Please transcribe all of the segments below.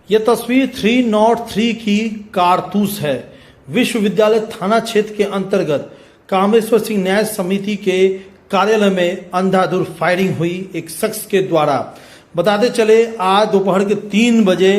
यह तस्वीर 303 की कारतूस है। विश्वविद्यालय थाना क्षेत्र के अंतर्गत कामेश्वर सिंह न्याय समिति के कार्यालय में अंधाधुंध फायरिंग हुई एक शख्स के द्वारा। बताते चले आज दोपहर के 3 बजे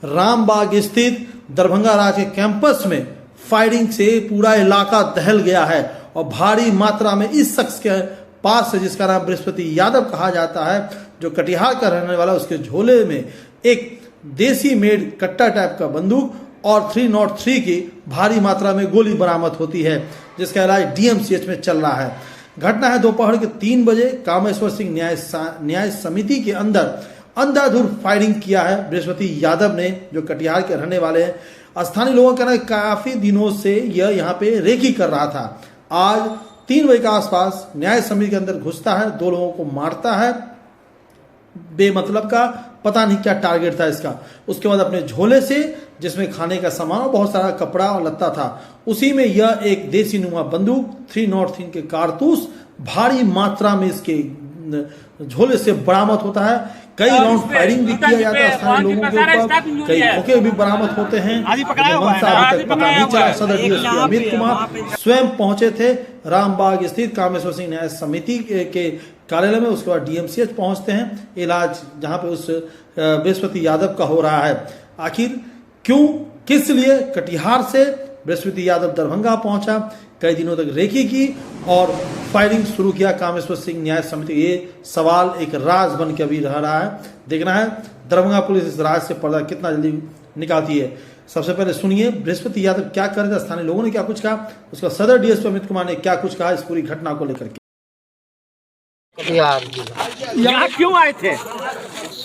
रामबाग स्थित दरभंगा राज के कैंपस में फायरिंग से पूरा इलाका दहल गया है और भारी मात्रा में इस शख्स के पास से, जिसका नाम बृहस्पति यादव कहा जाता है, जो कटिहार का रहने वाला, उसके झोले में एक देसी मेड कट्टा टाइप का बंदूक और 303 की भारी मात्रा में गोली बरामद होती है, जिसका इलाज डीएमसीएच में चल रहा है। घटना है दोपहर के 3 बजे कामेश्वर सिंह न्याय समिति के अंदर अंधाधुंध फायरिंग किया है बृहस्पति यादव ने, जो कटिहार के रहने वाले हैं। स्थानीय लोगों का कहना है काफी दिनों से यह यहाँ पे रेकी कर रहा था। आज 3 बजे के आसपास न्याय समिति के अंदर घुसता है, 2 लोगों को मारता है बेमतलब का, पता नहीं क्या टारगेट था इसका। उसके बाद अपने झोले से, जिसमें खाने का सामान और बहुत सारा कपड़ा और लत्ता था, उसी में यह एक देसी नुमा बंदूक 303 के कारतूस भारी मात्रा में इसके झोले से बरामद होता है। कई राउंड फायरिंग भी किया जाता है स्थानीय लोगों के ऊपर, कई खोखे भी बरामद होते हैं। पता नहीं चला। सदर डीएसपी अमित कुमार स्वयं पहुंचे थे रामबाग स्थित कामेश्वर सिंह न्याय समिति के कार्यालय में। उसके बाद डीएमसीएच पहुंचते हैं, इलाज जहां पे उस बृहस्पति यादव का हो रहा है। आखिर क्यों, किस लिए कटिहार से बृहस्पति यादव दरभंगा पहुंचा, कई दिनों तक रेकी की और फायरिंग शुरू किया कामेश्वर सिंह न्याय समिति, ये सवाल एक राज बन के अभी रह रहा है। देखना है दरभंगा पुलिस इस राज से पर्दा कितना जल्दी निकालती है। सबसे पहले सुनिए बृहस्पति यादव क्या कर रहे थे, स्थानीय लोगों ने क्या कुछ कहा, उसका सदर डीएसपी अमित कुमार ने क्या कुछ कहा इस पूरी घटना को लेकर के। यहाँ क्यों आए थे?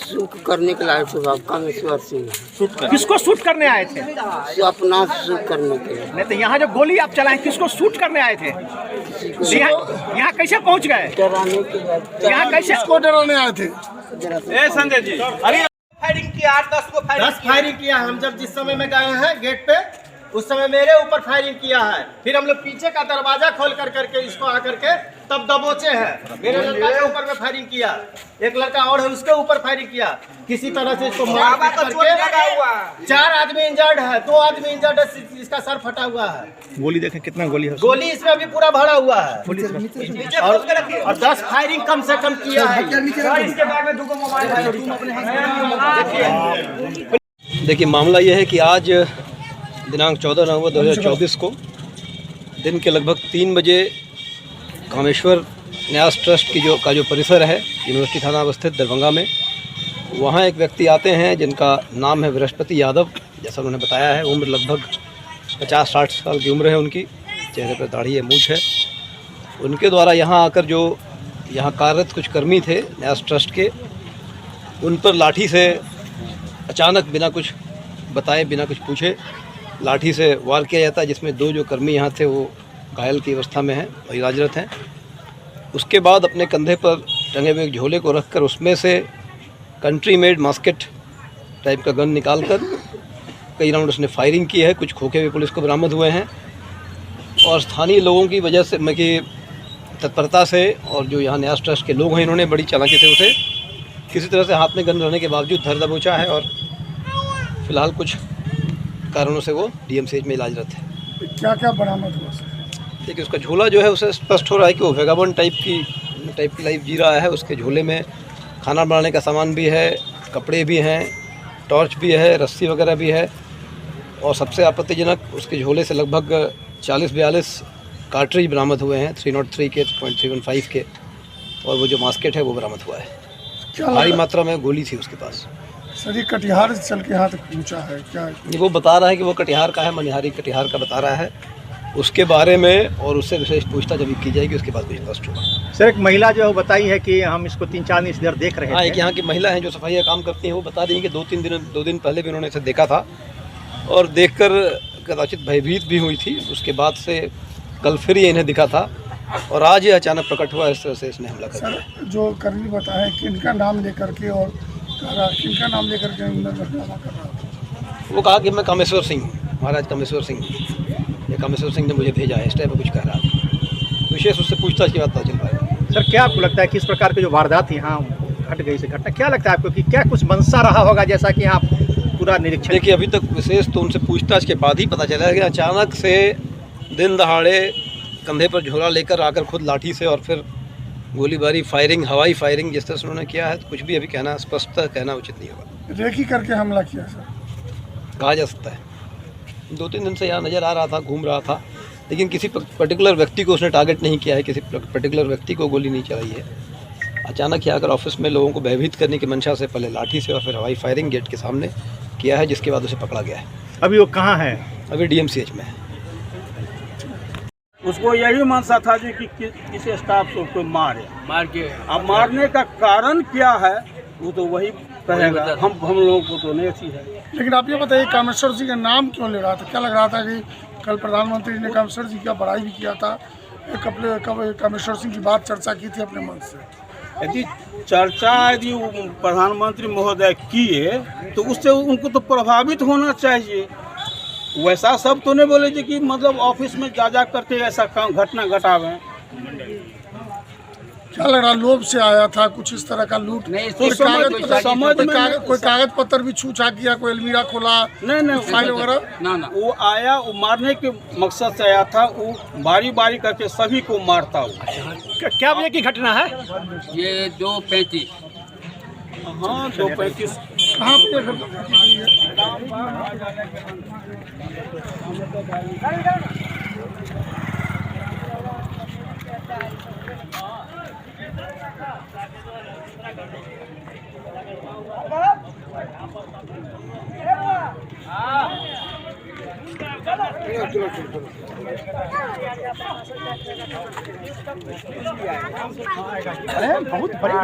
शूट करने के लाए थे बाबू कामेश्वर सिंह। किसको शूट करने आए थे? अपना शूट करने के लिए। नहीं तो यहाँ जो गोली आप चलाए, किसको शूट करने आए थे? यहाँ कैसे पहुँच गए? डराने के लिए। यहाँ कैसे किसको डराने आए थे? संजय जी, अरे फायरिंग किया, 8-10 को फायरिंग किया। हम जब जिस समय में गए हैं गेट पे, उस समय मेरे ऊपर फायरिंग किया है। फिर हम लोग पीछे का दरवाजा खोल कर करके इसको आकर के तब दबोचे हैं। मेरे लड़का के ऊपर में फायरिंग किया, एक लड़का और है उसके ऊपर फायरिंग किया। किसी तरह से इसको मार करके 4 आदमी इंजर्ड है, 2 आदमी इंजर्ड है, इसका सर फटा हुआ है। गोली देखें कितना गोली है? गोली इसमें अभी पूरा भरा हुआ है और 10 फायरिंग कम से कम किया है। इसके बैग में 2 मोबाइल है। देखिए मामला यह है कि आज दिनांक 14 नवंबर 2024 को दिन के लगभग 3 बजे कामेश्वर न्यास ट्रस्ट की जो परिसर है यूनिवर्सिटी थाना अवस्थित दरभंगा में, वहाँ एक व्यक्ति आते हैं जिनका नाम है बृहस्पति यादव। जैसा उन्होंने बताया है, उम्र लगभग 50-60 साल की उम्र है उनकी, चेहरे पर दाढ़ी है, मूंछ है। उनके द्वारा यहाँ आकर जो यहाँ कार्यरत कुछ कर्मी थे न्यास ट्रस्ट के, उन पर लाठी से अचानक बिना कुछ बताए, बिना कुछ पूछे लाठी से वार किया जाता है, जिसमें 2 जो कर्मी यहाँ थे वो घायल की अवस्था में हैं और इलाजरत हैं। उसके बाद अपने कंधे पर टंगे हुए एक झोले को रखकर उसमें से कंट्री मेड मास्केट टाइप का गन निकालकर कई राउंड उसने फायरिंग की है। कुछ खोखे हुए पुलिस को बरामद हुए हैं और स्थानीय लोगों की वजह से, की तत्परता से, और जो यहाँ न्यास ट्रस्ट के लोग हैं, इन्होंने बड़ी चालाकी से उसे किसी तरह से हाथ में गन रहने के बावजूद धर दबोचा है और फिलहाल कुछ कारणों से वो डीएमसीएच में इलाजरत है। क्या क्या बरामद हुआ? देखिए उसका झोला जो है उसे स्पष्ट हो रहा है कि वो वेगाबॉन्ड टाइप की लाइफ जी रहा है। उसके झोले में खाना बनाने का सामान भी है, कपड़े भी हैं, टॉर्च भी है, रस्सी वगैरह भी है और सबसे आपत्तिजनक उसके झोले से लगभग 40-42 कार्ट्रिज बरामद हुए हैं 303 के, .315 के, और वो जो मास्केट है वो बरामद हुआ है। भारी मात्रा में गोली थी उसके पास। सर ये कटिहार से चल के यहाँ तक पहुँचा है क्या? वो बता रहा है कि वो कटिहार का है, मनिहारी कटिहार का बता रहा है। उसके बारे में और उससे विशेष पूछताछ जब की जाएगी उसके बाद कुछ स्पष्ट होगा। सर एक महिला जो है बताई है कि हम इसको 3-4 दिन इधर देख रहे हैं। हाँ, एक यहाँ की महिला है जो सफाई का काम करती हैं, वो बता रही हैं कि 2 दिन पहले भी उन्होंने इसे देखा था और देखकर कदाचित भयभीत भी हुई थी। उसके बाद से कल फिर ये इन्हें दिखा था और आज ये अचानक प्रकट हुआ, इस तरह से इसने हमला कर दिया। सर जो कर्मी बताया किनका नाम लेकर के और किनका नाम लेकर के हमला कर रहा था? वो कहा कि मैं कामेश्वर सिंह, महाराज कामेश्वर सिंह, ये कामेश्वर सिंह ने मुझे भेजा है, इस टाइप में कुछ कह रहा था। विशेष उससे पूछताछ की बात पता चल पाएगी। सर क्या आपको लगता है किस प्रकार की जो वारदात यहाँ घट गई से घटना, क्या लगता है आपको कि क्या कुछ मंशा रहा होगा, जैसा कि यहाँ पूरा निरीक्षण। देखिए अभी तक विशेष तो उनसे पूछताछ के बाद ही पता चला है कि अचानक से दिन दहाड़े कंधे पर झोला लेकर आकर खुद लाठी से और फिर गोलीबारी, फायरिंग, हवाई फायरिंग जिस तरह से उन्होंने किया है, तो कुछ भी अभी कहना स्पष्टतः कहना उचित नहीं होगा। रेकी करके हमला किया सर, कहा जा सकता है 2-3 दिन से यहाँ नज़र आ रहा था, घूम रहा था, लेकिन किसी पर्टिकुलर व्यक्ति को उसने टारगेट नहीं किया है, किसी पर्टिकुलर व्यक्ति को गोली नहीं चलाई है। अचानक ही आकर ऑफिस में लोगों को भयभीत करने की मंशा से पहले लाठी से और फिर हवाई फायरिंग गेट के सामने किया है, जिसके बाद उसे पकड़ा गया है। अभी वो कहाँ है? अभी DMCH में है। उसको यही मनसा था जी कि किसी स्टाफ से उसको मार के। अब मारने का कारण क्या है वो तो वही कहेगा, हम लोगों को तो नहीं अच्छी है। लेकिन आप ये बताइए कामेश्वर जी का नाम क्यों ले रहा था? क्या लग रहा था कि कल प्रधानमंत्री ने कामेश्वर जी का बड़ाई भी किया था, कामेश्वर सिंह की बात चर्चा की थी अपने मन से? यदि चर्चा यदि प्रधानमंत्री महोदय किए तो उससे उनको तो प्रभावित होना चाहिए। वैसा सब तो नहीं बोले जी कि मतलब ऑफिस में जा करके ऐसा काम घटना घटावें। क्या लग रहा, लोभ से आया था कुछ इस तरह का लूट? नहीं, कोई कोई कागज पत्र भी छूछा किया, कोई अलमीरा खोला, नहीं फाइल वगैरह? ना वो आया, वो मारने के मकसद से आया था, वो बारी बारी करके सभी को मारता हुआ। क्या बजे की घटना है? ये 2:35। हाँ 2:35। कहाँ पे? बहुत बड़ी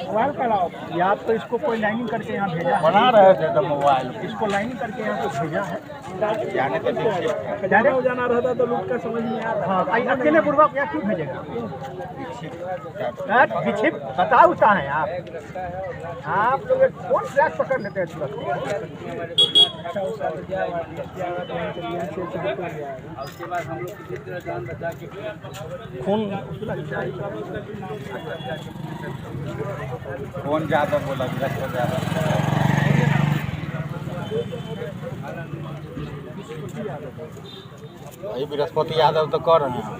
मोबाइल का लाओ या तो इसको कोई लाइनिंग करके यहाँ भेजा बना रहे थे तो मोबाइल इसको लाइनिंग करके यहाँ तो भेजा है। जाना रहता तो लोग का समझ नहीं आता। हाँ अकेले पूर्वक या क्यों भेजेगा? विक्षिप्त बताता है आप लोग कौन ट्रैक पकड़ लेते हैं तुरंत? उसके बाद हम लोग किसी तरह जान बचा के खून कौन ज़्यादा बोला? भाई बृहस्पति यादव तो कर रहे हैं।